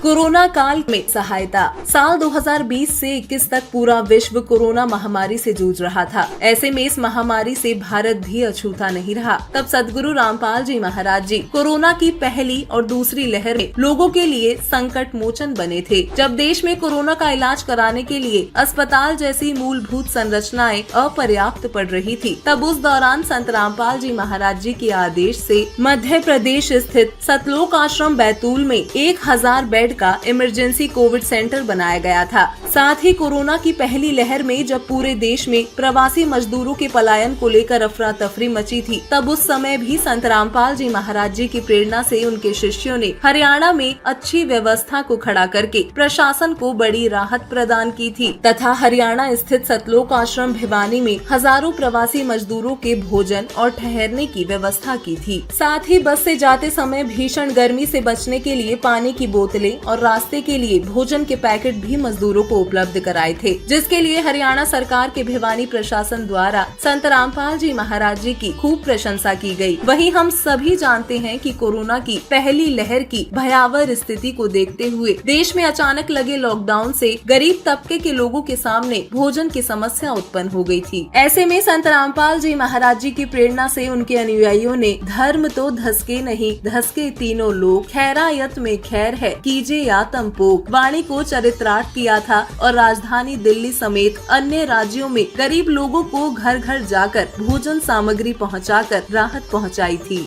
Corona काल में सहायता। साल 2020 से 21 तक पूरा विश्व कोरोना महामारी से जूझ रहा था। ऐसे में इस महामारी से भारत भी अछूता नहीं रहा। तब सद्गुरु रामपाल जी महाराज जी कोरोना की पहली और दूसरी लहर में लोगों के लिए संकट मोचन बने थे। जब देश में कोरोना का इलाज कराने के लिए अस्पताल जैसी मूलभूत संरचनाएं अपर्याप्त पड़ रही थी, तब उस दौरान संत रामपाल जी महाराज जी के आदेश से मध्य प्रदेश स्थित सतलोक आश्रम बैतूल में 1000 बेड का इमरजेंसी कोविड सेंटर बनाया गया था। साथ ही कोरोना की पहली लहर में जब पूरे देश में प्रवासी मजदूरों के पलायन को लेकर अफरा तफरी मची थी, तब उस समय भी संत रामपाल जी महाराज जी की प्रेरणा से उनके शिष्यों ने हरियाणा में अच्छी व्यवस्था को खड़ा करके प्रशासन को बड़ी राहत प्रदान की थी तथा हरियाणा स्थित सतलोक आश्रम भिवानी में हजारों प्रवासी मजदूरों के भोजन और ठहरने की व्यवस्था की थी। साथ ही बस से जाते समय भीषण गर्मी से बचने के लिए पानी की बोतलें और रास्ते के लिए भोजन के पैकेट भी मजदूरों को उपलब्ध कराए थे, जिसके लिए हरियाणा सरकार के भिवानी प्रशासन द्वारा संत रामपाल जी महाराज जी की खूब प्रशंसा की गई। वहीं हम सभी जानते हैं कि कोरोना की पहली लहर की भयावह स्थिति को देखते हुए देश में अचानक लगे लॉकडाउन से गरीब तबके के लोगों के सामने भोजन की समस्या उत्पन्न हो गई थी। ऐसे में संत रामपाल जी महाराज जी की प्रेरणा से उनके अनुयायियों ने धर्म तो धसके नहीं धसके तीनों लोग, खैरायत में खैर है कीजे या तमपोक वाणी को चरित्रार्थ किया था और राजधानी दिल्ली समेत अन्य राज्यों में गरीब लोगों को घर घर जाकर भोजन सामग्री पहुंचाकर राहत पहुंचाई थी।